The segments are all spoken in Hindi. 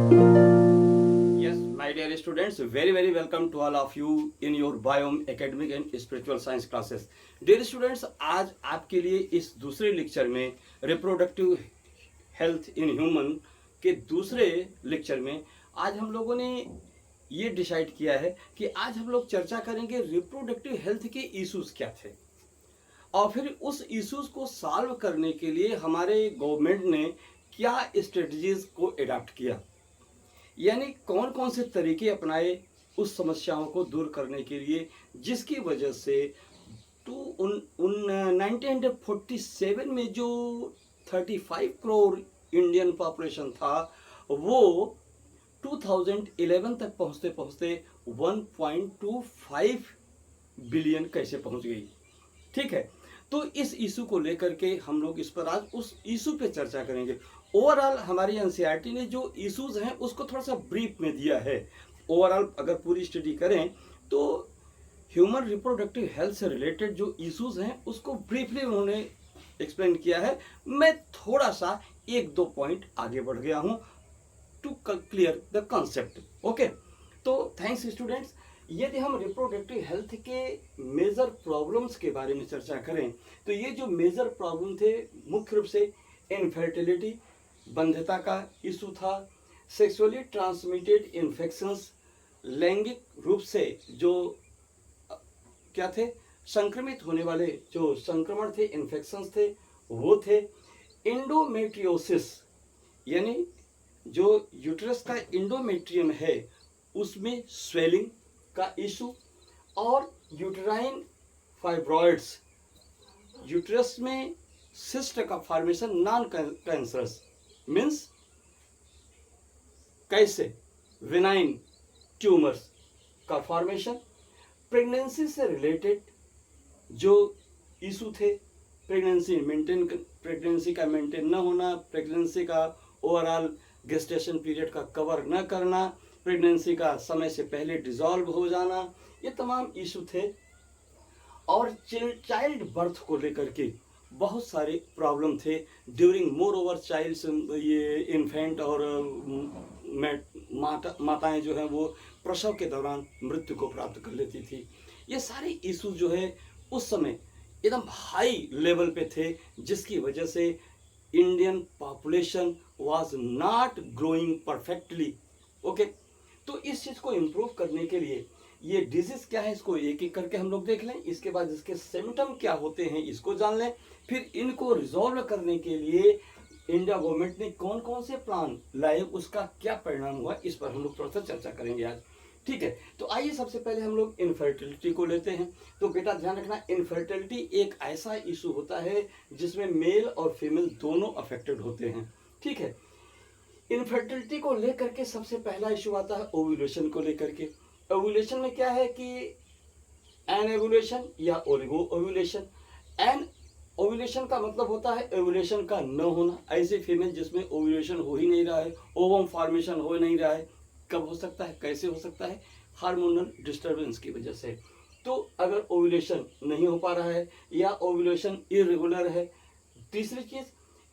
Yes, my dear students, very welcome to all of you in your biome academic and spiritual science classes. Dear students, आज आपके लिए इस दूसरे लेक्चर में रिप्रोडक्टिव हेल्थ इन ह्यूमन के दूसरे लेक्चर में आज हम लोगों ने ये डिसाइड किया है कि आज हम लोग चर्चा करेंगे रिप्रोडक्टिव हेल्थ के इश्यूज क्या थे और फिर उस इश्यूज को सॉल्व करने के लिए हमारे गवर्नमेंट ने क्या स्ट्रेटजीज को अडॉप्ट किया, यानी कौन कौन से तरीके अपनाए उस समस्याओं को दूर करने के लिए, जिसकी वजह से तो उन 1947 में जो 35 करोड़ इंडियन पॉपुलेशन था वो 2011 तक पहुंचते पहुंचते 1.25 बिलियन कैसे पहुंच गई। ठीक है, तो इस इशू को लेकर के हम लोग इस पर आज उस इशू पे चर्चा करेंगे। ओवरऑल हमारी एनसीईआरटी ने जो इश्यूज हैं उसको थोड़ा सा ब्रीफ में दिया है। ओवरऑल अगर पूरी स्टडी करें तो ह्यूमन रिप्रोडक्टिव हेल्थ से रिलेटेड जो इश्यूज हैं उसको ब्रीफली उन्होंने एक्सप्लेन किया है। मैं थोड़ा सा एक दो पॉइंट आगे बढ़ गया हूं to clear the concept. Okay, तो थैंक्स स्टूडेंट्स। यदि हम रिप्रोडक्टिव हेल्थ के मेजर प्रॉब्लम्स के बारे में चर्चा करें तो ये जो मेजर प्रॉब्लम थे मुख्य रूप से इनफर्टिलिटी, बंध्यता का इशू था, सेक्सुअली ट्रांसमिटेड इन्फेक्शंस, लैंगिक रूप से जो क्या थे संक्रमित होने वाले जो संक्रमण थे, इन्फेक्शंस थे वो थे, इंडोमेट्रियोसिस यानी जो यूट्रस का इंडोमेट्रियम है उसमें स्वेलिंग का इशू, और यूट्राइन फाइब्रॉइड्स, यूट्रस में सिस्ट का फॉर्मेशन नॉन कैंसरस मीन्स कैसे विनाइन ट्यूमर्स का फॉर्मेशन, प्रेगनेंसी से रिलेटेड जो इशू थे, प्रेगनेंसी का मेंटेन न होना, प्रेगनेंसी का ओवरऑल गेस्टेशन पीरियड का कवर न करना, प्रेगनेंसी का समय से पहले डिसॉल्व हो जाना, ये तमाम इशू थे। और चाइल्ड बर्थ को लेकर के बहुत सारे प्रॉब्लम थे ड्यूरिंग मोर ओवर चाइल्ड, ये इन्फेंट और माताएं जो हैं वो प्रसव के दौरान मृत्यु को प्राप्त कर लेती थी। ये सारे इशू जो है उस समय एकदम हाई लेवल पे थे, जिसकी वजह से Indian population was not growing perfectly. Okay, तो इस चीज़ को इम्प्रूव करने के लिए ये डिजीज क्या है इसको एक एक करके हम लोग देख लें, इसके बाद इसके सिम्टम क्या होते हैं इसको जान लें, फिर इनको रिजॉल्व करने के लिए इंडिया गवर्नमेंट ने कौन कौन से प्लान लाए, उसका क्या परिणाम हुआ, इस पर हम लोग थोड़ा सा चर्चा करेंगे आज। ठीक है, तो आइए सबसे पहले हम लोग इनफर्टिलिटी को लेते हैं। तो बेटा ध्यान रखना, इनफर्टिलिटी एक ऐसा इशू होता है जिसमें मेल और फीमेल दोनों अफेक्टेड होते हैं। ठीक है, इनफर्टिलिटी को लेकर के सबसे पहला इशू आता है ओव्यूलेशन को लेकर के। ओव्यूलेशन में क्या है कि एन ओव्यूलेशन या ओलिगो ओव्यूलेशन। एन ओव्यूलेशन का मतलब होता है ओव्यूलेशन का न होना, ऐसे फीमेल जिसमें ओव्यूलेशन हो ही नहीं रहा है, ओवम फॉर्मेशन हो नहीं रहा है। कब हो सकता है, कैसे हो सकता है? हार्मोनल डिस्टर्बेंस की वजह से। तो अगर ओव्यूलेशन नहीं हो पा रहा है या ओव्यूलेशन इरेगुलर है। तीसरी चीज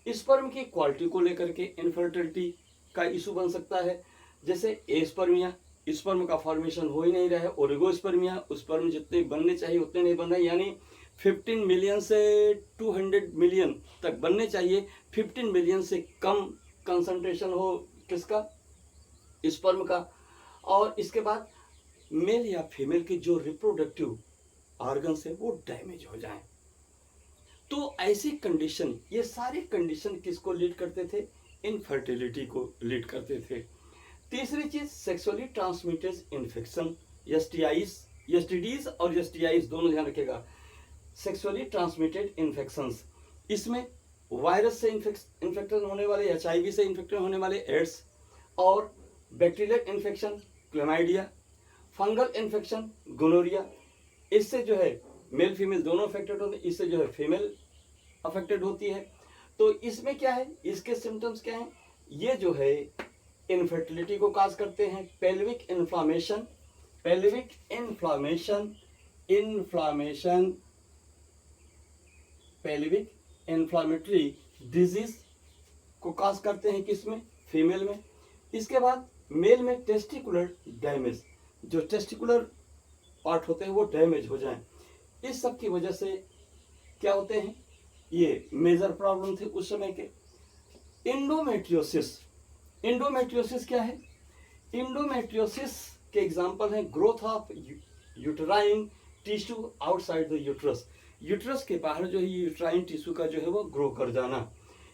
स्पर्म की क्वालिटी को लेकर के इनफर्टिलिटी का इशू बन सकता है, जैसे एस्पर्मिया, स्पर्म का फॉर्मेशन हो ही नहीं रहा है, ओलिगोस्पर्मिया, स्पर्म जितने बनने चाहिए उतने नहीं बन रहे, यानी 15 मिलियन से 200 मिलियन तक बनने चाहिए, 15 मिलियन से कम कंसंट्रेशन हो किसका, स्पर्म का। और इसके बाद मेल या फीमेल के जो रिप्रोडक्टिव ऑर्गन्स है वो डैमेज हो जाएं। तो ऐसी कंडीशन, ये सारे कंडीशन किसको लीड करते थे? इनफर्टिलिटी को लीड करते थे। तीसरी चीज सेक्सुअली ट्रांसमिटेड इन्फेक्शन, एसटीडीज और एसटीआईज दोनों ध्यान रखिएगा। सेक्सुअली ट्रांसमिटेड इन्फेक्शंस, इसमें वायरस से इन्फेक्शन होने वाले, एचआईवी से इन्फेक्शन होने वाले एड्स, और bacterial infection chlamydia, fungal infection gonorrhoea. इससे जो है मेल फीमेल दोनों अफेक्टेड होते हैं, इससे जो है फीमेल अफेक्टेड होती है। तो इसमें क्या है, इसके सिम्टम्स क्या हैं? ये जो है इनफर्टिलिटी को काज करते हैं। Pelvic inflammation, pelvic inflammatory disease को काज करते हैं, किसमें? फीमेल में। इसके बाद मेल में टेस्टिकुलर डैमेज, जो टेस्टिकुलर पार्ट होते हैं वो डैमेज हो जाएं, इस सब की वजह से क्या होते हैं, ये मेजर प्रॉब्लम थे उस समय के। इंडोमेट्रियोसिस, इंडोमेट्रियोसिस क्या है? इंडोमेट्रियोसिस के एग्जांपल हैं growth of uterine tissue outside the uterus, uterus के बाहर जो है यूट्राइन टिश्यू का जो है वो ग्रो कर जाना।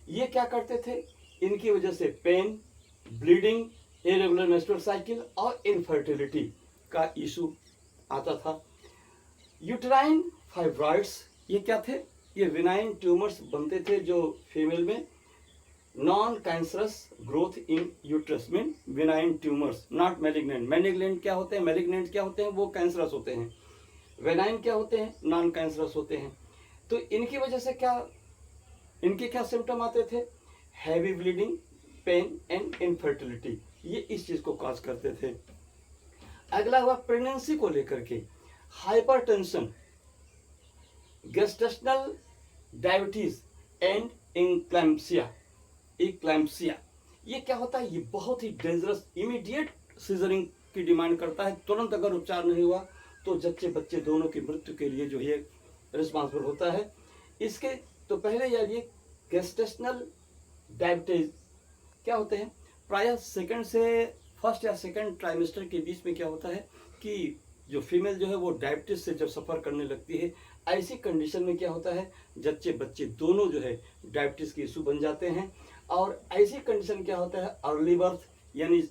ये क्या करते थे, इनकी वजह से pain, bleeding, irregular menstrual cycle और इनफर्टिलिटी का इशू आता था। यूट्राइन फाइब्रॉइड्स, ये क्या थे, ये विनाइन ट्यूमर्स बनते थे जो फीमेल में, non cancerous growth in uterus mean विनाइन ट्यूमर्स, नॉट मैलिग्नेंट। मैलिग्नेंट क्या होते हैं, मैलिग्नेंट क्या होते हैं, वो कैंसरस होते हैं। वेनाइन क्या होते हैं, नॉन कैंसरस होते हैं। तो इनकी वजह से क्या, इनके क्या सिम्टम आते थे, heavy bleeding, pain and infertility, ये इस चीज को कॉज करते थे। अगला हुआ प्रेगनेंसी को लेकर के, हाइपरटेंशन, गेस्टेशनल डायबिटीज एंड इंक्लैम्सिया, इक्लैम्सिया, ये क्या होता है, ये बहुत ही डेंजरस, इमीडिएट सीजरिंग की डिमांड करता है। तुरंत अगर उपचार नहीं हुआ तो जच्चे बच्चे दोनों की मृत्यु के लिए जो है रिस्पॉन्सिबल होता है। इसके तो पहले यार ये गेस्टेशनल डायबिटीज क्या होते हैं, प्रायः सेकंड से फर्स्ट या सेकंड ट्राइमेस्टर के बीच में क्या होता है कि जो फीमेल जो है वो डायबिटीज से जब सफ़र करने लगती है, ऐसी कंडीशन में क्या होता है, जच्चे बच्चे दोनों जो है डायबिटीज के इशू बन जाते हैं। और ऐसी कंडीशन क्या होता है, अर्ली बर्थ यानी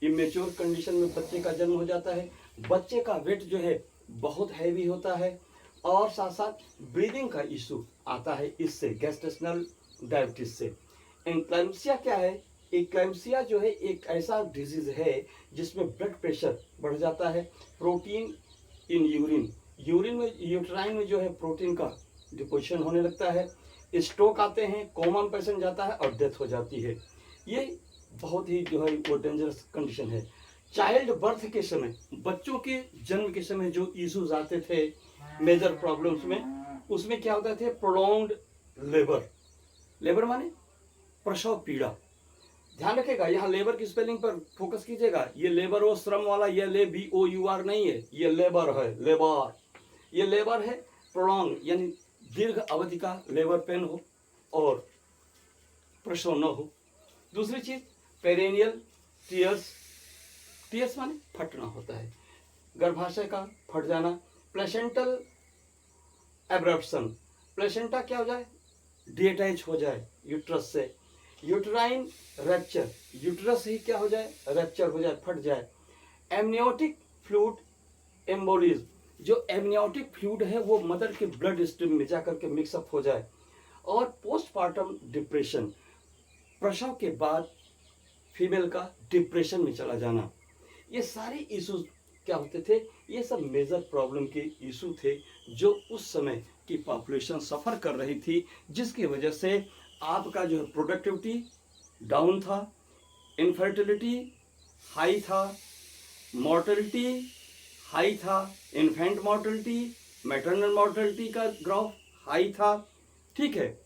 इमेच्योर कंडीशन में बच्चे का जन्म हो जाता है, बच्चे का वेट जो है बहुत हैवी होता है, और साथ साथ ब्रीदिंग का इशू आता है इससे, गेस्टेशनल डायबिटीज से। एंक्लैम्सिया क्या है, एक्लैम्सिया जो है एक ऐसा डिजीज है जिसमें ब्लड प्रेशर बढ़ जाता है, प्रोटीन इन यूरिन, यूरिन में, यूट्राइन में जो है प्रोटीन का डिपोजिशन होने लगता है, स्ट्रोक आते हैं, कोमा में पेशेंट जाता है और डेथ हो जाती है। ये बहुत ही जो है वो डेंजरस कंडीशन है। चाइल्ड बर्थ के समय, बच्चों के जन्म के समय जो इश्यूज आते थे मेजर प्रॉब्लम्स में, उसमें क्या होता थे, प्रोलॉन्ग्ड लेबर, लेबर माने प्रसव पीड़ा। ध्यान रखिएगा, यहाँ लेबर की स्पेलिंग पर फोकस कीजिएगा, ये लेबर वो श्रम वाला ये ले BOUR नहीं है, ये लेबर है, लेबर, ये लेबर है, प्रोलॉन्ग यानी दीर्घ अवधि का लेबर पेन हो और प्रसव न हो। दूसरी चीज पेरेनियल टीयर्स, टीयर्स माने फटना होता है, गर्भाशय का फट जाना। प्लेसेंटल एब्रप्शन, प्लेसेंटा क्या हो जाए, डिटैच हो जाए यूट्रस से। यूट्राइन रैप्चर, यूट्रस ही क्या हो जाए, रैप्चर हो जाए, फट जाए। एमनियोटिक फ्लूइड एम्बोलिज्म, जो एमनियोटिक फ्लूइड है वो मदर के ब्लड स्ट्रीम में जाकर के मिक्सअप हो जाए। और पोस्टपार्टम डिप्रेशन, प्रसव के बाद फीमेल का डिप्रेशन में चला जाना, ये सारे इश्यूज क्या होते थे, ये सब मेजर प्रॉब्लम के इशू थे जो उस समय की पॉपुलेशन सफ़र कर रही थी, जिसकी वजह से आपका जो है प्रोडक्टिविटी डाउन था, इनफर्टिलिटी हाई था, मॉर्टलिटी हाई था, इन्फेंट मॉर्टलिटी, मैटरनल मॉर्टलिटी का ग्राफ हाई था। ठीक है,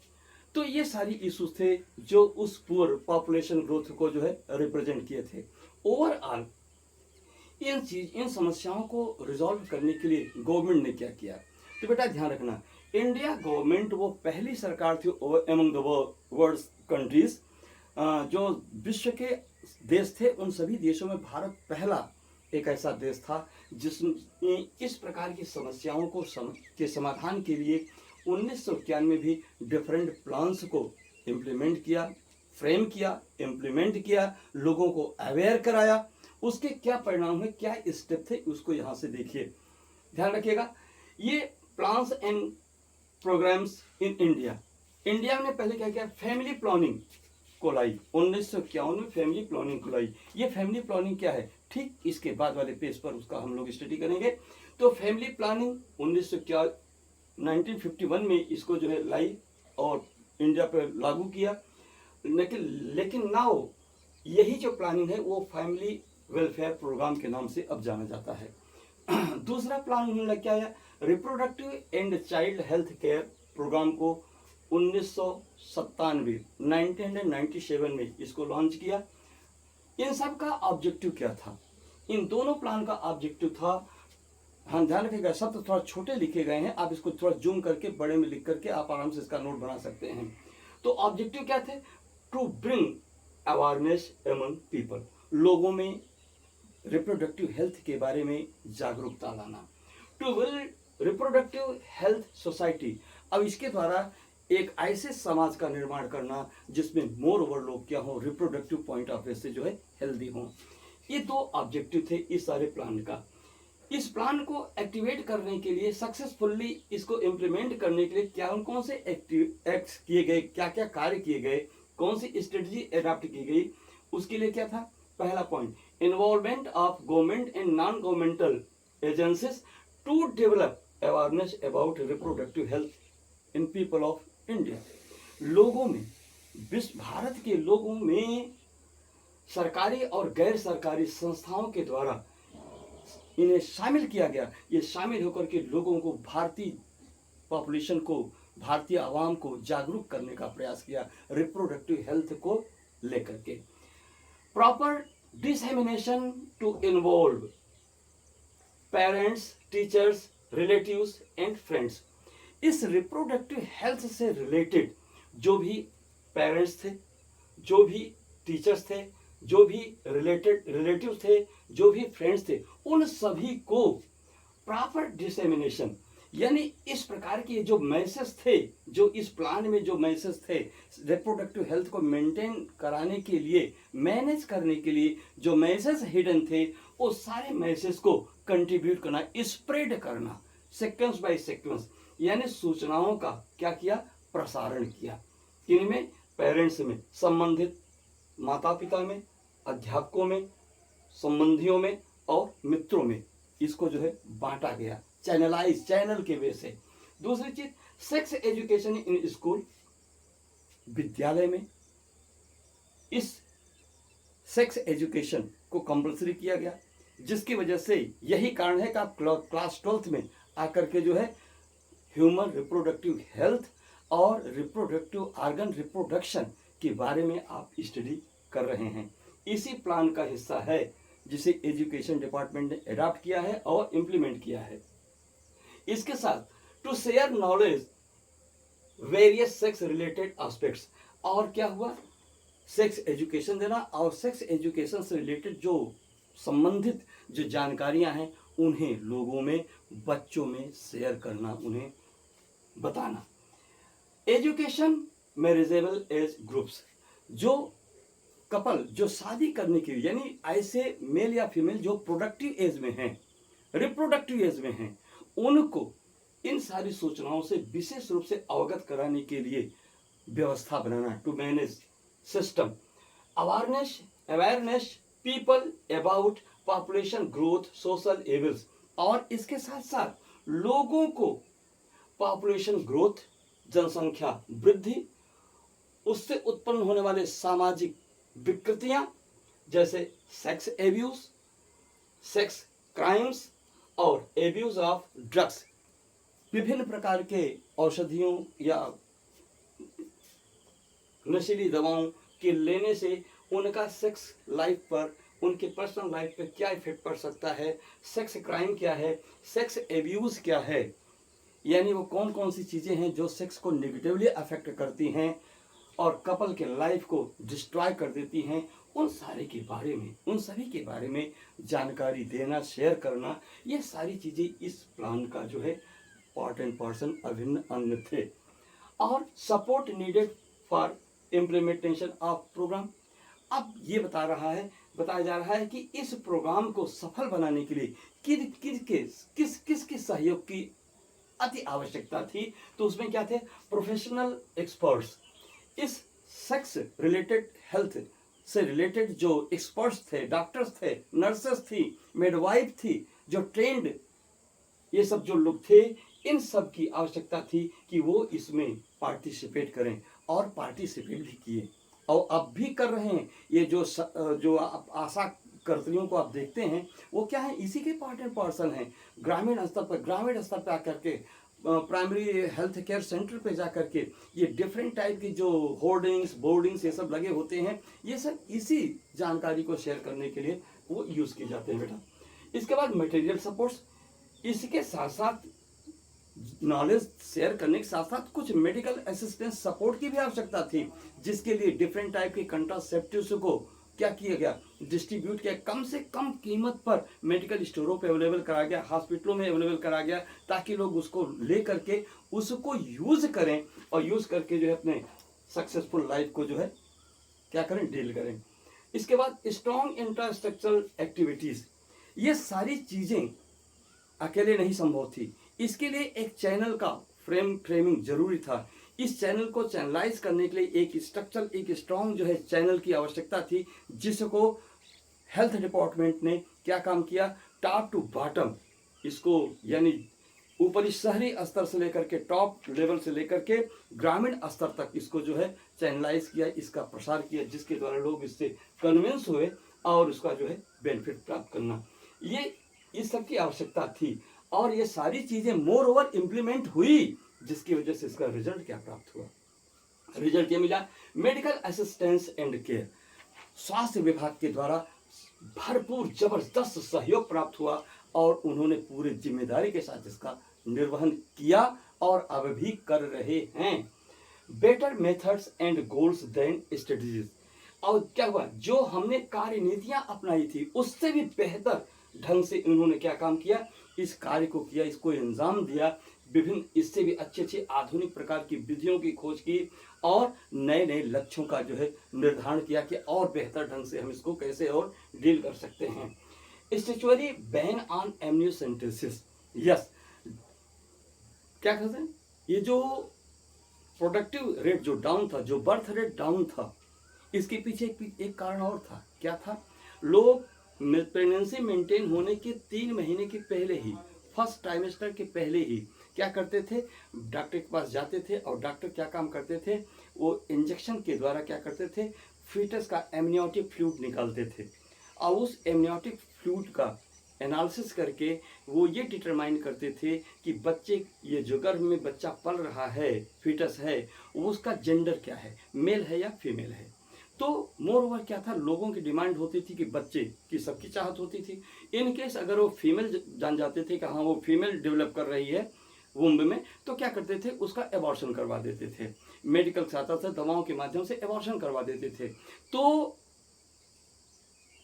तो ये सारी इश्यूज थे जो उस पुअर पॉपुलेशन ग्रोथ को जो है रिप्रेजेंट किए थे। ओवरऑल इन समस्याओं को रिजॉल्व करने के लिए गवर्नमेंट ने क्या किया, तो बेटा ध्यान रखना, इंडिया गवर्नमेंट वो पहली सरकार थी एमंग द वर्ल्ड कंट्रीज, जो विश्व के देश थे उन सभी देशों में भारत पहला एक ऐसा देश था जिसने इस प्रकार की समस्याओं को के समाधान के लिए 1991 में भी डिफरेंट प्लान्स को इम्प्लीमेंट किया, फ्रेम किया, इम्प्लीमेंट किया, लोगों को अवेयर कराया। उसके क्या परिणाम है, क्या स्टेप थे, उसको यहाँ से देखिए, ध्यान रखिएगा। ये plans and programmes in India, India ने पहले क्या किया, फैमिली प्लानिंग को लाई, 1951 में फैमिली प्लानिंग को लाई। ये फैमिली प्लानिंग क्या है, ठीक इसके बाद वाले पेज पर उसका हम लोग स्टडी करेंगे। तो फैमिली प्लानिंग 1951 में इसको जो है लाई और इंडिया पर लागू किया। लेकिन नाउ यही जो प्लानिंग है वो फैमिली वेलफेयर प्रोग्राम के नाम से अब जाना जाता है। दूसरा प्लान उन्होंने क्या है, reproductive and child health care programme को 1997 में इसको लॉन्च किया। इन सब का ऑब्जेक्टिव क्या था? इन दोनों प्लान का ऑब्जेक्टिव था, हाँ ध्यान रखिएगा, शब्द थोड़ा छोटे लिखे गए हैं, आप इसको थोड़ा जूम करके बड़े में लिख करके आप आराम से इसका नोट बना सकते हैं। तो ऑब्जेक्टिव क्या थे? To bring awareness among people, लोगों में रिप्रोडक्टिव हेल्थ के बारे में जागरूकता लाना। To build reproductive health society, अब इसके द्वारा एक ऐसे समाज का निर्माण करना जिसमें मोर ओवर लोग क्या हो, रिप्रोडक्टिव पॉइंट ऑफ व्यू से जो है हेल्दी हों। ये दो ऑब्जेक्टिव थे इस सारे प्लान का। इस प्लान को एक्टिवेट करने के लिए, सक्सेसफुल्ली इसको इम्प्लीमेंट करने के लिए क्या कौन से एक्ट्स किए गए, क्या क्या कार्य किए गए, कौन सी स्ट्रेटजी अडॉप्ट की गई, उसके लिए क्या था? पहला point, involvement of government and non governmental agencies to develop awareness about reproductive health in people of India. लोगों में, विश्व भारत के लोगों में सरकारी और गैर सरकारी संस्थाओं के द्वारा इन्हें शामिल किया गया। ये शामिल होकर के लोगों को, भारतीय पॉपुलेशन को, भारतीय आवाम को जागरूक करने का प्रयास किया रिप्रोडक्टिव हेल्थ को लेकर के। Proper dissemination to involve parents, teachers, relatives and friends. इस रिप्रोडक्टिव हेल्थ से रिलेटेड जो भी पेरेंट्स थे, जो भी टीचर्स थे, जो भी रिलेटिव्स थे, जो भी फ्रेंड्स थे, उन सभी को प्रॉपर डिसेमिनेशन, यानी इस प्रकार के जो मैसेज थे, जो इस प्लान में जो मैसेज थे रिप्रोडक्टिव हेल्थ को मेंटेन कराने के लिए, मैनेज करने के लिए जो मैसेज हिडन थे, वो सारे मैसेज को कंट्रीब्यूट करना, स्प्रेड करना, सीक्वेंस बाय सीक्वेंस, यानी सूचनाओं का क्या किया? प्रसारण किया। किनमें? पेरेंट्स में, संबंधित माता पिता में, अध्यापकों में, संबंधियों में और मित्रों में इसको जो है बांटा गया, चैनल के वे से। दूसरी चीज, सेक्स एजुकेशन इन स्कूल, विद्यालय में इस सेक्स एजुकेशन को कंपलसरी किया गया, जिसकी वजह से यही कारण है कि आप क्लास 12th में आकर के जो है ह्यूमन रिप्रोडक्टिव हेल्थ और रिप्रोडक्टिव ऑर्गन रिप्रोडक्शन के बारे में आप स्टडी कर रहे हैं। इसी प्लान का हिस्सा है जिसे एजुकेशन डिपार्टमेंट ने अडॉप्ट किया है और इम्प्लीमेंट किया है। इसके साथ to share knowledge various sex related aspects, और क्या हुआ? सेक्स एजुकेशन देना और सेक्स एजुकेशन से रिलेटेड जो संबंधित जो जानकारियां हैं उन्हें लोगों में, बच्चों में शेयर करना, उन्हें बताना। एजुकेशन मैरिजेबल एज ग्रुप्स, जो कपल जो शादी करने के लिए, यानी ऐसे मेल या फीमेल जो प्रोडक्टिव एज में हैं, रिप्रोडक्टिव एज में हैं, उनको इन सारी सूचनाओं से विशेष रूप से अवगत कराने के लिए व्यवस्था बनाना, to manage system, awareness people about population growth, social evils, और इसके साथ साथ लोगों को पॉपुलेशन ग्रोथ, जनसंख्या वृद्धि, उससे उत्पन्न होने वाले सामाजिक विकृतियां जैसे सेक्स एब्यूज, सेक्स क्राइम्स और एब्यूज ऑफ ड्रग्स, विभिन्न प्रकार के औषधियों या नशीली दवाओं के लेने से उनका सेक्स लाइफ पर, उनके पर्सनल लाइफ पर क्या इफेक्ट पड़ सकता है, सेक्स क्राइम क्या है, सेक्स एब्यूज क्या है, यानी वो कौन कौन सी चीज़ें हैं जो सेक्स को नेगेटिवली अफेक्ट करती हैं और कपल के लाइफ को डिस्ट्रॉय कर देती हैं, उन सारे के बारे में, उन सभी के बारे में जानकारी देना, शेयर करना, ये सारी चीज़ें इस प्लान का जो है पार्ट एंड पार्सल, अभिन्न अंग थे। और support needed for implementation of programme, अब ये बताया जा रहा है कि इस प्रोग्राम को सफल बनाने के लिए किस सहयोग की अति आवश्यकता थी। तो उसमें क्या थे? प्रोफेशनल एक्सपर्ट्स, इस सेक्स रिलेटेड हेल्थ से रिलेटेड जो एक्सपर्ट्स थे, डॉक्टर्स थे, नर्सेस थी, मिडवाइफ थी, जो ट्रेंड, ये सब जो लोग थे, इन सब की आवश्यकता थी कि वो इसमें पार्टिसिपेट करें, और पार्टिसिपेट भी किए और अब भी कर रहे हैं। ये जो आप आशा कर्तरियों को आप देखते हैं, वो क्या है? इसी के पार्ट एंड पार्सल हैं। ग्रामीण स्तर पर आकर के प्राइमरी हेल्थ केयर सेंटर पे जा करके ये डिफरेंट टाइप की जो होर्डिंग्स बोर्डिंग्स ये सब लगे होते हैं, ये सब इसी जानकारी को शेयर करने के लिए वो यूज़ किए जाते हैं बेटा। इसके बाद मटेरियल सपोर्ट्स, इसके साथ साथ नॉलेज शेयर करने के साथ साथ कुछ मेडिकल असिस्टेंस सपोर्ट की भी आवश्यकता थी, जिसके लिए डिफरेंट टाइप के कंट्रासेप्टिव्स को क्या किया गया, डिस्ट्रीब्यूट किया, कम से कम कीमत पर मेडिकल स्टोरों पे अवेलेबल कराया गया, हॉस्पिटलों में अवेलेबल कराया गया, ताकि लोग उसको ले करके उसको यूज़ करें और यूज़ करके जो है अपने सक्सेसफुल लाइफ को जो है क्या करें, डील करें। इसके बाद स्ट्रॉन्ग इंफ्रास्ट्रक्चरल एक्टिविटीज़, ये सारी चीज़ें अकेले नहीं संभव थी, इसके लिए एक चैनल का फ्रेमिंग जरूरी था। इस चैनल को चैनलाइज करने के लिए एक स्ट्रक्चर, एक स्ट्रॉन्ग जो है चैनल की आवश्यकता थी, जिसको हेल्थ डिपार्टमेंट ने क्या काम किया, टॉप टू बॉटम इसको, यानी ऊपरी शहरी स्तर से लेकर के टॉप लेवल से लेकर के ग्रामीण स्तर तक इसको जो है चैनलाइज किया, इसका प्रसार किया, जिसके द्वारा लोग इससे कन्विंस हुए और उसका जो है बेनिफिट प्राप्त करना, ये इस सब की आवश्यकता थी। और ये सारी चीज़ें मोर ओवर इम्प्लीमेंट हुई, जिसकी वजह से इसका रिजल्ट क्या प्राप्त हुआ, रिजल्ट ये मिला, मेडिकल असिस्टेंस एंड केयर, स्वास्थ्य विभाग के द्वारा भरपूर जबरदस्त सहयोग प्राप्त हुआ और उन्होंने पूरी जिम्मेदारी के साथ इसका निर्वहन किया और अब भी कर रहे हैं। Better methods and goals then strategies, और क्या हुआ, जो हमने कार्य नीतियां अपनाई थी उससे भी बेहतर ढंग से उन्होंने क्या काम किया, इस कार्य को किया, इसको अंजाम दिया, विभिन्न इससे भी अच्छे अच्छे आधुनिक प्रकार की विधियों की खोज की और नए नए लक्ष्यों का जो है निर्धारण किया कि और बेहतर ढंग से हम इसको कैसे और डील कर सकते हैं। Statutory ban on amniocentesis, yes, क्या कहते हैं, ये जो प्रोडक्टिव रेट जो डाउन था, जो बर्थ रेट डाउन था, इसके पीछे एक कारण और था, क्या था, लोग प्रेगनेंसी मेंटेन होने के 3 महीने के पहले ही, फर्स्ट ट्राइमेस्टर के पहले ही क्या करते थे, डॉक्टर के पास जाते थे और डॉक्टर क्या काम करते थे, वो इंजेक्शन के द्वारा क्या करते थे, फीटस का एमनियोटिक फ्लूइड निकालते थे और उस एमनियोटिक फ्लूइड का एनालिसिस करके वो ये डिटरमाइन करते थे कि बच्चे, ये जो गर्भ में बच्चा पल रहा है, फीटस है, वो उसका जेंडर क्या है, मेल है या फीमेल है। तो मोर ओवर क्या था, लोगों की डिमांड होती थी कि बच्चे की, सबकी चाहत होती थी, इन केस अगर वो फीमेल जान जाते थे कि हाँ वो फीमेल डेवलप कर रही है वुम्ब में, तो क्या करते थे, उसका एबॉर्शन करवा देते थे, मेडिकल सहायता से दवाओं के माध्यम से एबॉर्शन करवा देते थे। तो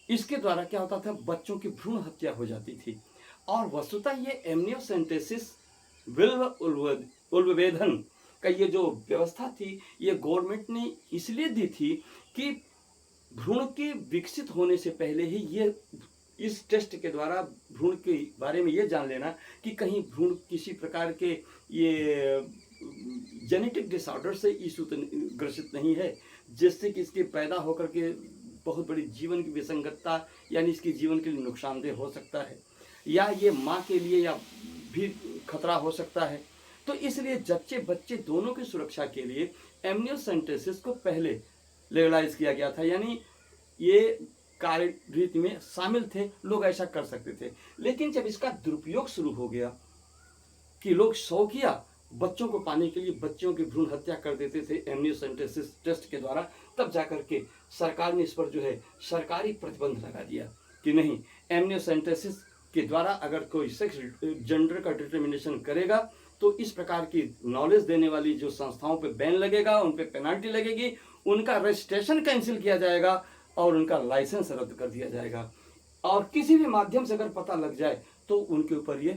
इसके द्वारा क्या होता था, बच्चों की भ्रूण हत्या हो जाती थी। और वस्तुतः ये एमनियोसेंटेसिस, उल्बेधन का ये जो व्यवस्था थी, ये गवर्नमेंट ने इसलिए दी थी कि भ्रूण के विकसित होने से पहले ही ये, इस टेस्ट के द्वारा भ्रूण के बारे में ये जान लेना कि कहीं भ्रूण किसी प्रकार के ये जेनेटिक डिसऑर्डर से इशू ग्रसित नहीं है, जिससे कि इसके पैदा होकर के बहुत बड़ी जीवन की विसंगतता, यानी इसके जीवन के लिए नुकसानदेह हो सकता है, या ये माँ के लिए या भी खतरा हो सकता है। तो इसलिए जच्चे बच्चे दोनों की सुरक्षा के लिए एमनियोसेंटेसिस को पहले लीगलाइज किया गया था, यानी ये कार्य रीति में शामिल थे, लोग ऐसा कर सकते थे। लेकिन जब इसका दुरुपयोग शुरू हो गया कि लोग शौकिया बच्चों को पाने के लिए बच्चों की भ्रूण हत्या कर देते थे एमनियोसेंटेसिस टेस्ट के द्वारा, तब जाकर के सरकार ने इस पर जो है सरकारी प्रतिबंध लगा दिया कि नहीं, एमनियोसेंटेसिस के द्वारा अगर कोई सेक्स जेंडर का डिटर्मिनेशन करेगा तो इस प्रकार की नॉलेज देने वाली जो संस्थाओं पे बैन लगेगा, उन पे पेनल्टी लगेगी, उनका रजिस्ट्रेशन कैंसिल किया जाएगा और उनका लाइसेंस रद्द कर दिया जाएगा, और किसी भी माध्यम से अगर पता लग जाए तो उनके ऊपर ये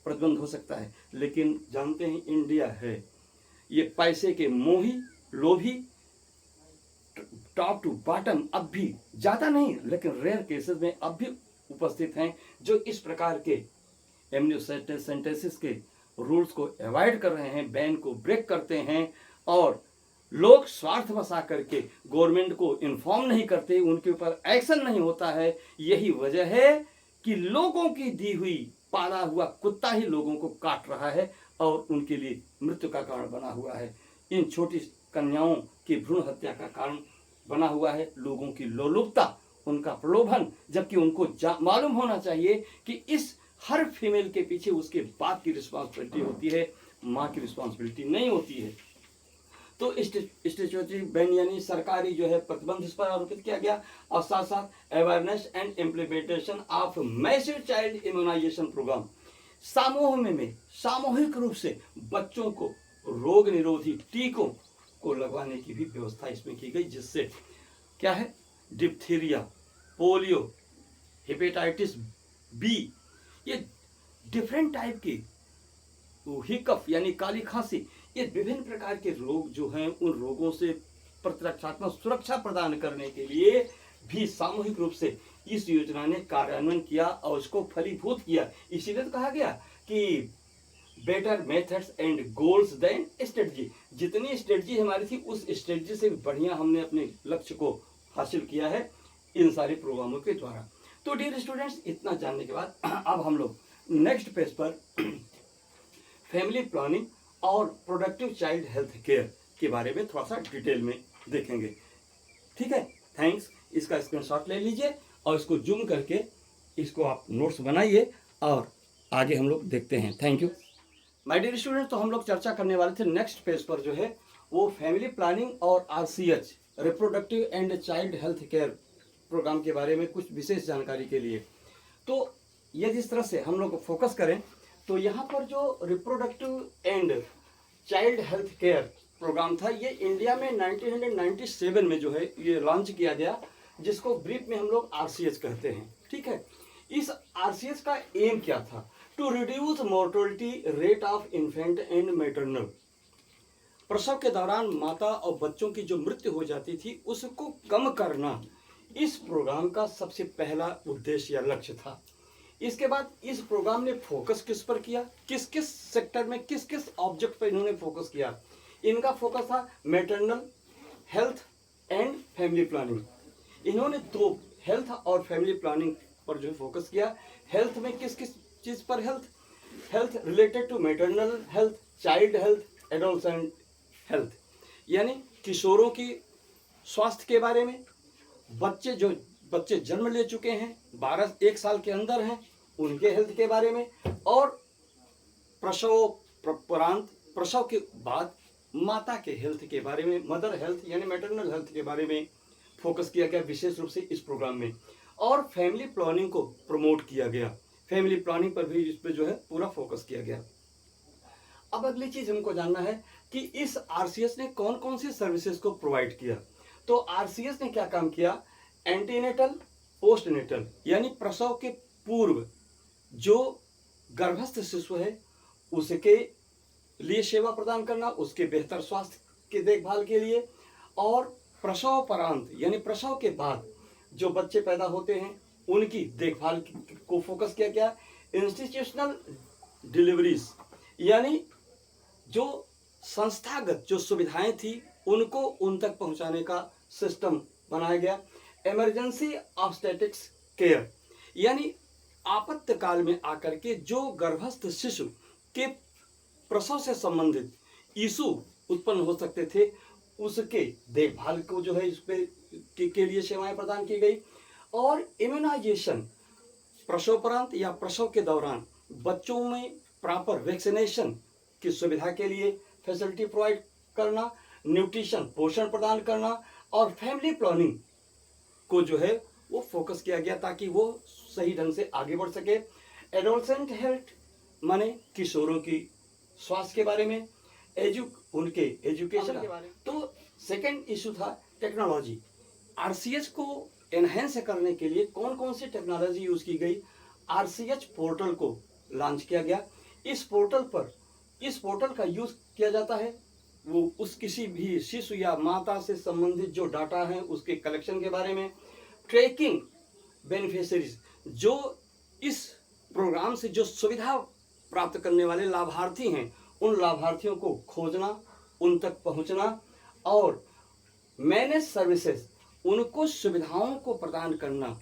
प्रतिबंध हो सकता है। लेकिन जानते हैं इंडिया है, ये पैसे के मोही, लोभी, टॉप टू बॉटम अब भी ज़्यादा नहीं लेकिन रेयर केसेस में अब भी उपस्थित हैं, जो इस प्रकार के एमनियोसेंटेसिस के रूल्स को अवॉइड कर रहे हैं, बैन को ब्रेक करते हैं, और लोग स्वार्थवश आकर के गवर्नमेंट को इन्फॉर्म नहीं करते, उनके ऊपर एक्शन नहीं होता है। यही वजह है कि लोगों की दी हुई पाला हुआ कुत्ता ही लोगों को काट रहा है और उनके लिए मृत्यु का कारण बना हुआ है। इन छोटी कन्याओं की भ्रूण हत्या का कारण बना हुआ है लोगों की लोलुपता, उनका प्रलोभन, जबकि उनको मालूम होना चाहिए कि इस हर फीमेल के पीछे उसके बाप की रिस्पॉन्सिबिलिटी होती है, माँ की रिस्पॉन्सिबिलिटी नहीं होती है। तो स्टैट्यूटरी बैन यानी सरकारी जो है प्रतिबंध इस पर आरोपित किया गया, और साथ साथ awareness and implementation of massive child immunisation programme, सामूहिक रूप से बच्चों को रोग निरोधी टीकों को लगवाने की भी व्यवस्था इसमें की गई, जिससे क्या है, डिप्थीरिया, पोलियो, हेपेटाइटिस बी, ये डिफरेंट टाइप की, हिकअप यानी काली खांसी, ये विभिन्न प्रकार के रोग जो हैं, उन रोगों से प्रतिरक्षात्मक सुरक्षा प्रदान करने के लिए भी सामूहिक रूप से इस योजना ने कार्यान्वयन किया और उसको फलीभूत किया। इसीलिए तो कहा गया कि better methods and goals then strategy, जितनी स्ट्रेटजी हमारी थी उस स्ट्रेटजी से बढ़िया हमने अपने लक्ष्य को हासिल किया है इन सारे प्रोग्रामों के द्वारा। तो डियर स्टूडेंट्स, इतना जानने के बाद अब हम लोग नेक्स्ट पेज पर फैमिली प्लानिंग और प्रोडक्टिव चाइल्ड हेल्थ केयर के बारे में थोड़ा सा डिटेल में देखेंगे। ठीक है, थैंक्स। इसका स्क्रीनशॉट ले लीजिए और इसको जूम करके इसको आप नोट्स बनाइए और आगे हम लोग देखते हैं। Thank you my dear student. तो हम लोग चर्चा करने वाले थे नेक्स्ट पेज पर जो है वो फैमिली प्लानिंग और RCH reproductive and child health care programme के बारे में कुछ विशेष जानकारी के लिए। तो यदि इस तरह से हम लोग फोकस करें तो यहाँ पर जो reproductive and child health care programme था, ये इंडिया में 1997 में जो है ये लॉन्च किया गया, जिसको ब्रीफ में हम लोग RCH कहते हैं। ठीक है, इस RCH का एम क्या था? To reduce mortality rate of infant and maternal, प्रसव के दौरान माता और बच्चों की जो मृत्यु हो जाती थी उसको कम करना इस प्रोग्राम का सबसे पहला उद्देश्य या लक्ष्य था। इसके बाद इस प्रोग्राम ने फोकस किस पर किया, किस किस सेक्टर में, किस किस ऑब्जेक्ट पर इन्होंने फोकस किया? इनका फोकस था maternal health and family planning. इन्होंने दो, हेल्थ और फैमिली प्लानिंग पर जो फोकस किया। हेल्थ में किस किस चीज़ पर? Health related to maternal health, child health, adolescent health, यानी किशोरों की स्वास्थ्य के बारे में, बच्चे जन्म ले चुके हैं, 1 साल के अंदर हैं, उनके हेल्थ के बारे में, और प्रसव के बाद माता के हेल्थ के बारे में, मदर हेल्थ यानी मैटरनल हेल्थ के बारे में फोकस किया गया विशेष रूप से इस प्रोग्राम में। और फैमिली प्लानिंग को प्रमोट किया गया, फैमिली प्लानिंग पर भी इस पर जो है पूरा फोकस किया गया। अब अगली चीज हमको जानना है कि इस RCH ने कौन कौन सी सर्विसेज को प्रोवाइड किया। तो RCH ने क्या काम किया? एंटीनेटल, पोस्टनेटल यानी प्रसव के पूर्व जो गर्भस्थ शिशु है उसके लिए सेवा प्रदान करना, उसके बेहतर स्वास्थ्य की देखभाल के लिए, और प्रसवोपरांत यानी प्रसव के बाद जो बच्चे पैदा होते हैं उनकी देखभाल को फोकस किया गया। इंस्टीट्यूशनल डिलीवरीज यानी जो संस्थागत जो सुविधाएं थी उनको उन तक पहुंचाने का सिस्टम बनाया गया। इमरजेंसी ऑब्स्टेट्रिक्स केयर यानी आपातकाल में आकर के जो गर्भस्थ शिशु के प्रसव से संबंधित इशू उत्पन्न हो सकते थे उसके देखभाल को जो है इस पे के लिए सेवाएं प्रदान की गई। और इम्यूनाइजेशन, प्रसवोपरांत या प्रसव के दौरान बच्चों में प्रॉपर वैक्सीनेशन की सुविधा के लिए फैसिलिटी प्रोवाइड करना, न्यूट्रिशन पोषण प्रदान करना, और फैमिली प्लानिंग को जो है वो फोकस किया गया ताकि वो सही ढंग से आगे बढ़ सके। एडोलसेंट हेल्थ माने किशोरों की स्वास्थ्य के बारे में, उनके एजुकेशन के बारे में। तो सेकंड इशू था टेक्नोलॉजी। RCH को एनहेंस करने के लिए कौन कौन सी टेक्नोलॉजी यूज की गई? RCH पोर्टल को लॉन्च किया गया। इस पोर्टल का यूज किया जाता है वो उस किसी भी शिशु या माता से संबंधित जो डाटा है उसके कलेक्शन के बारे में, ट्रैकिंग बेनिफिशियरीज जो इस प्रोग्राम से जो सुविधा प्राप्त करने वाले लाभार्थी हैं उन लाभार्थियों को खोजना, उन तक पहुंचना, और मैनेज सर्विसेज उनको सुविधाओं को प्रदान करना,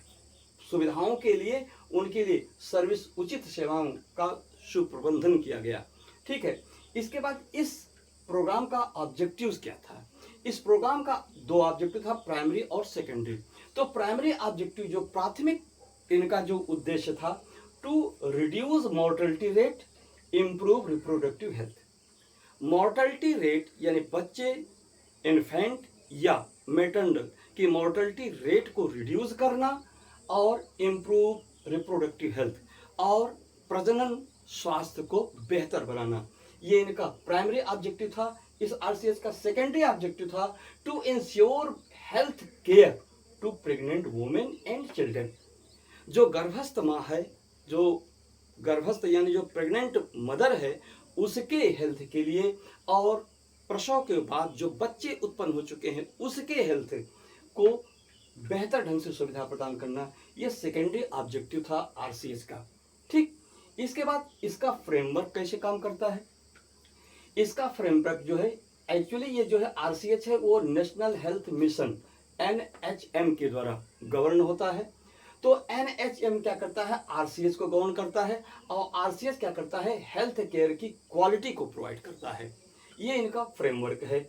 सुविधाओं के लिए उनके लिए सर्विस उचित सेवाओं का सुप्रबंधन किया गया। ठीक है, इसके बाद इस प्रोग्राम का ऑब्जेक्टिव्स क्या था? इस प्रोग्राम का 2 ऑब्जेक्टिव था, प्राइमरी और सेकेंडरी। तो प्राइमरी ऑब्जेक्टिव जो प्राथमिक इनका जो उद्देश्य था, to reduce mortality rate, improve reproductive health, mortality rate यानी बच्चे, इन्फेंट या मैटरनल की मॉर्टलिटी रेट को रिड्यूस करना और इम्प्रूव रिप्रोडक्टिव हेल्थ और प्रजनन स्वास्थ्य को बेहतर बनाना, ये इनका प्राइमरी ऑब्जेक्टिव था। इस आरसीएस का सेकेंडरी ऑब्जेक्टिव था to ensure health care to pregnant women and children. जो गर्भस्थ माँ है, जो गर्भस्थ यानी जो प्रेग्नेंट मदर है, उसके हेल्थ के लिए और प्रसव के बाद जो बच्चे उत्पन्न हो चुके हैं उसके हेल्थ को बेहतर ढंग से सुविधा प्रदान करना, यह सेकेंडरी ऑब्जेक्टिव था आरसीएस का। ठीक, इसके बाद इसका फ्रेमवर्क कैसे काम करता है? इसका फ्रेमवर्क जो है, एक्चुअली ये जो है आरसीएच है वो नेशनल हेल्थ मिशन एनएचएम के द्वारा गवर्न होता है। तो एनएचएम क्या करता है? आरसीएस को गवर्न करता है और आरसीएस क्या करता है? हेल्थ केयर की क्वालिटी को प्रोवाइड करता है। ये इनका फ्रेमवर्क है।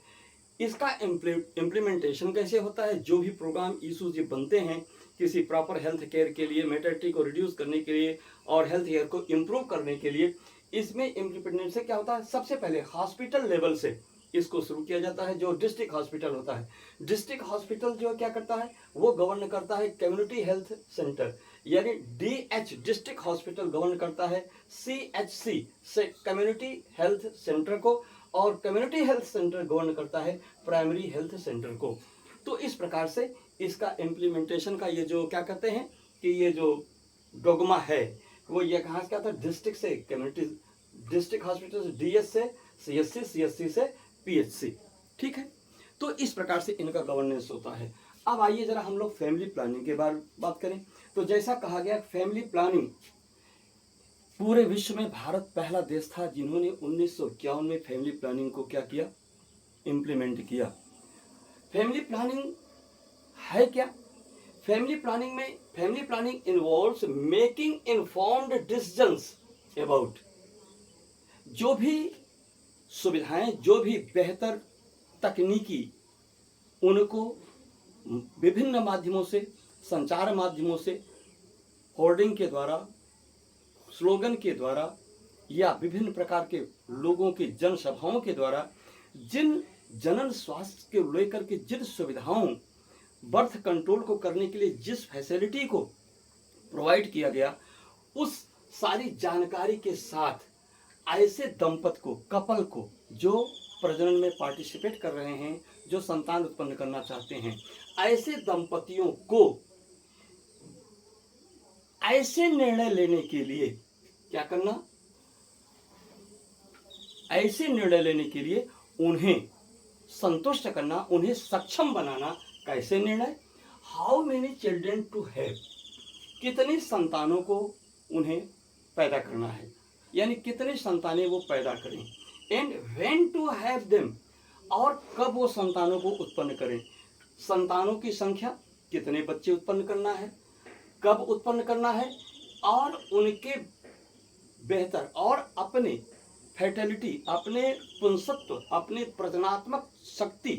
इसका इम्प्लीमेंटेशन कैसे होता है? जो भी प्रोग्राम इशूज ये बनते हैं किसी प्रॉपर हेल्थ केयर के लिए, मेटर्निटी को रिड्यूस करने के लिए और हेल्थ केयर को इम्प्रूव करने के लिए, इसमें इम्प्लीमेंटेशन से क्या होता है? सबसे पहले हॉस्पिटल लेवल से इसको शुरू किया जाता है। जो डिस्ट्रिक्ट हॉस्पिटल होता है, डिस्ट्रिक्ट हॉस्पिटल जो क्या करता है? वो गवर्न करता है कम्युनिटी हेल्थ सेंटर, यानी डीएच डिस्ट्रिक्ट हॉस्पिटल गवर्न करता है सीएचसी से कम्युनिटी हेल्थ सेंटर को, और कम्युनिटी हेल्थ सेंटर गवर्न करता है प्राइमरी हेल्थ सेंटर को। तो इस प्रकार से इसका इम्प्लीमेंटेशन का ये जो क्या कहते हैं कि ये जो डोगमा है वो ये कहाँ से क्या था? डिस्ट्रिक्ट से कम्युनिटी, डिस्ट्रिक्ट हॉस्पिटल से डीएस से सीएचसी, सीएचसी से पीएचसी। ठीक है, तो इस प्रकार से इनका गवर्नेंस होता है। अब आइए जरा हम लोग फैमिली प्लानिंग के बारे में बात करें। तो जैसा कहा गया, फैमिली प्लानिंग पूरे विश्व में भारत पहला देश था जिन्होंने 1951 में फैमिली प्लानिंग को क्या किया? इम्प्लीमेंट किया। फैमिली प्लानिंग है क्या? फैमिली प्लानिंग में, family planning involves making informed decisions about, जो भी सुविधाएं, जो भी बेहतर तकनीकी, उनको विभिन्न माध्यमों से, संचार माध्यमों से, होर्डिंग के द्वारा, स्लोगन के द्वारा या विभिन्न प्रकार के लोगों की जनसभाओं के द्वारा जिन जनन स्वास्थ्य के लेकर के जिन सुविधाओं, बर्थ कंट्रोल को करने के लिए जिस फैसिलिटी को प्रोवाइड किया गया, उस सारी जानकारी के साथ ऐसे दंपत को, कपल को जो प्रजनन में पार्टिसिपेट कर रहे हैं, जो संतान उत्पन्न करना चाहते हैं, ऐसे दंपतियों को ऐसे निर्णय लेने के लिए क्या करना? ऐसे निर्णय लेने के लिए उन्हें संतुष्ट करना, उन्हें सक्षम बनाना। कैसे निर्णय? How many children to have, कितनी संतानों को उन्हें पैदा करना है, यानी कितने संतानें वो पैदा करें। And when to have them, और कब वो संतानों को उत्पन्न करें। संतानों की संख्या, कितने बच्चे उत्पन्न करना है, कब उत्पन्न करना है, और उनके बेहतर और अपने फर्टिलिटी, अपने पुंसत्व, अपने प्रजनात्मक शक्ति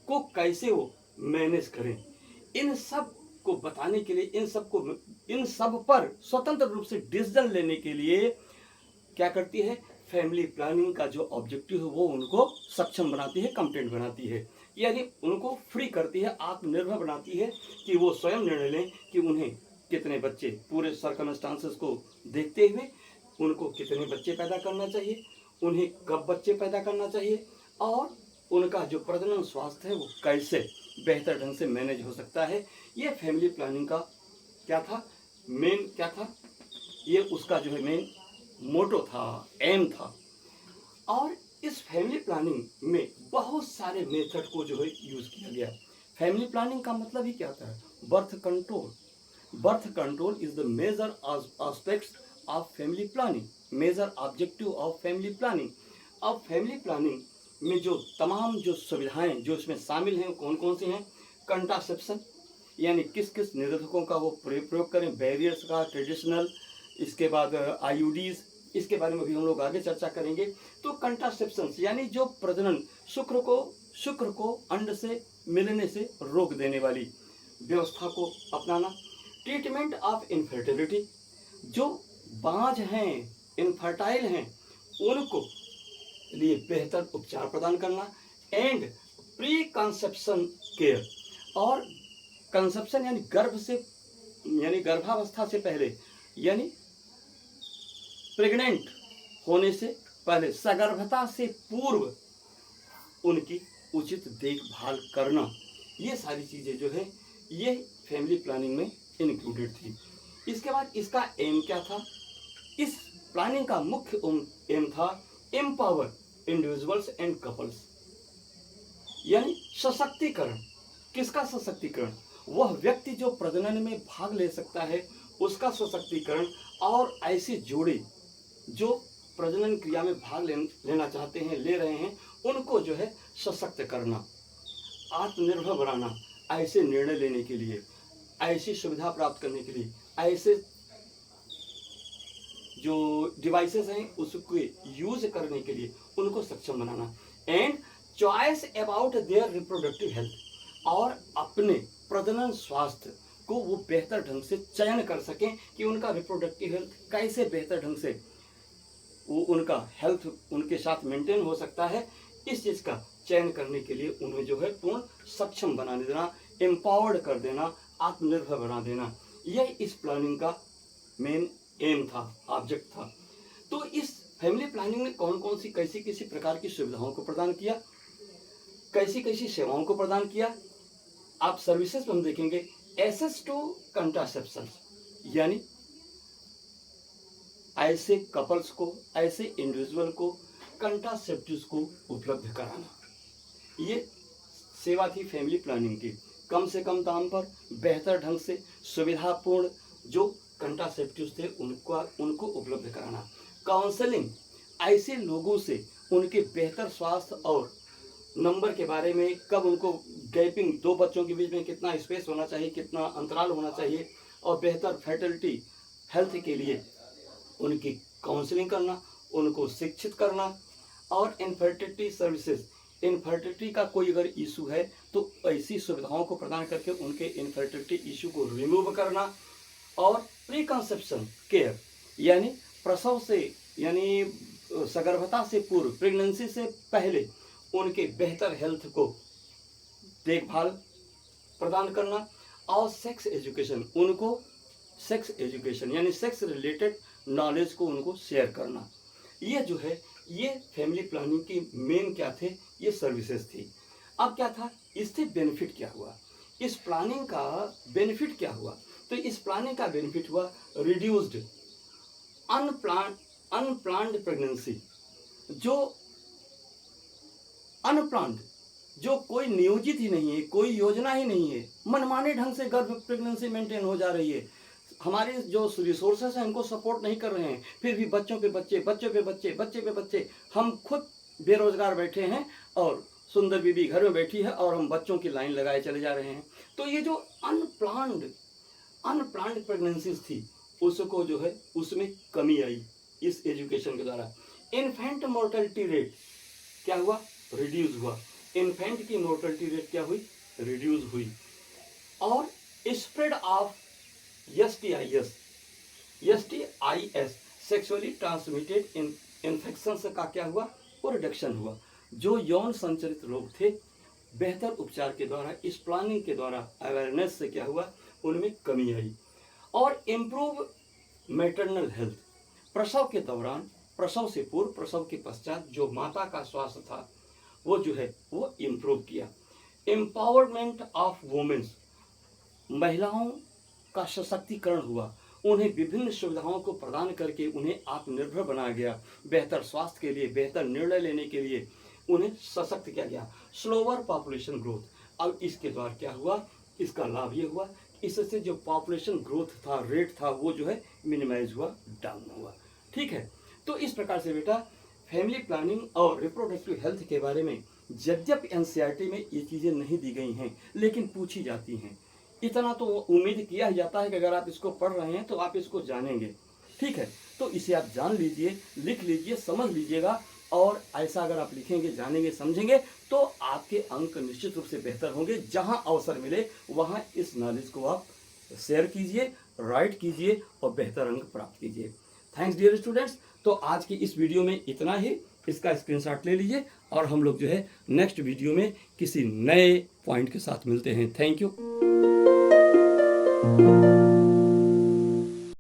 को कैसे वो मैनेज करें। इन सब को बताने के लिए, इन सब पर स्वतंत्र रूप से डिसीजन लेने के लिए क्या करती है? फैमिली प्लानिंग का जो ऑब्जेक्टिव है वो उनको सक्षम बनाती है, कंप्लीट बनाती है, यानी उनको फ्री करती है, आत्मनिर्भर बनाती है कि वो स्वयं निर्णय लें कि उन्हें कितने बच्चे, पूरे सर्कमस्टांसेस को देखते हुए उनको कितने बच्चे पैदा करना चाहिए, उन्हें कब बच्चे पैदा करना चाहिए, और उनका जो प्रजनन स्वास्थ्य है वो कैसे बेहतर ढंग से मैनेज हो सकता है। ये फैमिली प्लानिंग का क्या था? मेन क्या था? ये उसका जो है मेन मोटो था, एम था। और इस फैमिली प्लानिंग में बहुत सारे मेथड को जो है यूज किया गया। फैमिली प्लानिंग का मतलब ही क्या होता है? Birth control. Birth control is the major aspects of family planning, major objective of family planning. अब फैमिली प्लानिंग में जो तमाम जो सुविधाएं जो इसमें शामिल हैं कौन कौन सी हैं? कंट्रासेप्शन, यानी किस किस निरोधकों का वो प्रयोग करें, बैरियर्स का, ट्रेडिशनल, इसके बाद आईयूडीज, इसके बारे में भी हम लोग आगे चर्चा करेंगे। तो कंट्रासेप्शन यानी जो प्रजनन, शुक्र को अंड से मिलने से रोक देने वाली व्यवस्था को अपनाना। ट्रीटमेंट ऑफ इनफर्टिलिटी, जो बांझ हैं, इनफर्टाइल हैं, उनको लिए बेहतर उपचार प्रदान करना, एंड प्री कंसेप्शन केयर, और कंसेप्शन यानी गर्भावस्था से पहले, यानी प्रेग्नेंट होने से पहले, सगर्भता से पूर्व उनकी उचित देखभाल करना, ये सारी चीज़ें जो है ये फैमिली प्लानिंग में इंक्लूडेड थी। इसके बाद इसका एम क्या था? इस प्लानिंग का मुख्य एम था एम्पावर इंडिविजुअल्स एंड कपल्स, यानी सशक्तिकरण। किसका सशक्तिकरण? वह व्यक्ति जो प्रजनन में भाग ले सकता है उसका सशक्तिकरण, और ऐसे जोड़े जो प्रजनन क्रिया में भाग लेना चाहते हैं, ले रहे हैं, उनको जो है सशक्त करना, आत्मनिर्भर बनाना, ऐसे निर्णय लेने के लिए, ऐसी सुविधा प्राप्त करने के लिए, ऐसे जो डिवाइसेस हैं उसको यूज करने के लिए उनको सक्षम बनाना, and choice about their reproductive health, और अपने प्रजनन स्वास्थ्य को वो बेहतर ढंग से चयन कर सकें कि उनका रिप्रोडक्टिव हेल्थ कैसे बेहतर ढंग से वो उनका हेल्थ उनके साथ मेंटेन हो सकता है। इस चीज़ का चयन करने के लिए उन्हें जो है पूर्ण सक्षम बना देना, एम्पावर्ड कर देना, आत्मनिर्भर बना देना, यह इस प्लानिंग का मेन एम था, ऑब्जेक्ट था। तो इस फैमिली प्लानिंग में कौन कौन सी कैसी कैसी प्रकार की सुविधाओं को प्रदान किया, कैसी कैसी सेवाओं को प्रदान किया, आप सर्विसेज में हम देखेंगे। एसेस टू कंट्रासेप्शन, यानी ऐसे कपल्स को, ऐसे इंडिविजुअल को कंट्रासेप्टिव्स को उपलब्ध कराना, ये सेवा थी फैमिली प्लानिंग की। कम से कम दाम पर बेहतर ढंग से सुविधापूर्ण जो कंट्रासेप्टिव्स थे उनको उपलब्ध कराना। काउंसलिंग, ऐसे लोगों से उनके बेहतर स्वास्थ्य और नंबर के बारे में, कब उनको गैपिंग, दो बच्चों के बीच में कितना स्पेस होना चाहिए, कितना अंतराल होना चाहिए, और बेहतर फर्टिलिटी हेल्थ के लिए उनकी काउंसलिंग करना, उनको शिक्षित करना, और इनफर्टिलिटी सर्विसेज, इनफर्टिलिटी का कोई अगर इशू है तो ऐसी सुविधाओं को प्रदान करके उनके इनफर्टिलिटी इशू को रिमूव करना, और प्री कंसेप्शन केयर, यानी प्रसव से, यानी सगर्भता से पूर्व, प्रेगनेंसी से पहले उनके बेहतर हेल्थ को देखभाल प्रदान करना, और सेक्स एजुकेशन, उनको सेक्स एजुकेशन यानी सेक्स रिलेटेड नॉलेज को उनको शेयर करना। ये जो है ये फैमिली प्लानिंग की मेन क्या थे, ये सर्विसेज थी। अब क्या था, इससे बेनिफिट क्या हुआ, इस प्लानिंग का बेनिफिट क्या हुआ? तो इस प्लानिंग का बेनिफिट हुआ रिड्यूस्ड अनप्लान्ड प्रेगनेंसी, जो अनप्लान्ड, जो कोई नियोजित ही नहीं है, कोई योजना ही नहीं है, मनमाने ढंग से गर्भ प्रेगनेंसी मेंटेन हो जा रही है, हमारे जो रिसोर्सेस हैं उनको सपोर्ट नहीं कर रहे हैं, फिर भी बच्चों पे बच्चे, बच्चों पे बच्चे, बच्चे पे बच्चे, हम खुद बेरोजगार बैठे हैं और सुंदर बीबी घर में बैठी है और हम बच्चों की लाइन लगाए चले जा रहे हैं। तो ये जो अनप्लान्ड प्रेगनेंसीज थी उसको जो है उसमें कमी आई इस एजुकेशन के द्वारा। इन्फेंट मोर्टेलिटी रेट क्या हुआ, रिड्यूस हुआ। इन्फेंट की मोर्टेलिटी रेट क्या हुई, रिड्यूस हुई। और spread of STIs sexually transmitted infections का क्या हुआ, वो रिडक्शन हुआ। जो यौन संचरित रोग थे बेहतर उपचार के द्वारा, इस प्लानिंग के द्वारा, अवेयरनेस से क्या हुआ, उनमें कमी आई। और इम्प्रूव मैटरनल हेल्थ, प्रसव के दौरान, प्रसव से पूर्व, प्रसव के पश्चात जो माता का स्वास्थ्य था वो जो है वो इम्प्रूव किया। एम्पावरमेंट ऑफ वुमेन्स, महिलाओं का सशक्तिकरण हुआ, उन्हें विभिन्न सुविधाओं को प्रदान करके उन्हें आत्मनिर्भर बनाया गया, बेहतर स्वास्थ्य के लिए, बेहतर निर्णय लेने के लिए उन्हें सशक्त किया गया। स्लोअर पॉपुलेशन ग्रोथ, अब इसके द्वारा क्या हुआ, इसका लाभ ये हुआ, इससे जो पॉपुलेशन ग्रोथ था, रेट था, वो जो है मिनिमाइज हुआ, डाउन हुआ। ठीक है, तो इस प्रकार से बेटा फैमिली प्लानिंग और रिप्रोडक्टिव हेल्थ के बारे में यद्यपि एनसीईआरटी में ये चीज़ें नहीं दी गई हैं लेकिन पूछी जाती हैं। इतना तो उम्मीद किया ही जाता है कि अगर आप इसको पढ़ रहे हैं तो आप इसको जानेंगे। ठीक है, तो इसे आप जान लीजिए, लिख लीजिए, समझ लीजिएगा, और ऐसा अगर आप लिखेंगे, जानेंगे, समझेंगे तो आपके अंक निश्चित रूप से बेहतर होंगे। जहाँ अवसर मिले वहाँ इस नॉलेज को आप शेयर कीजिए, राइट कीजिए और बेहतर अंक प्राप्त कीजिए। Thanks dear students. तो आज की इस वीडियो में इतना ही। इसका स्क्रीनशॉट ले लीजिए और हम लोग जो है नेक्स्ट वीडियो में किसी नए पॉइंट के साथ मिलते हैं। Thank you.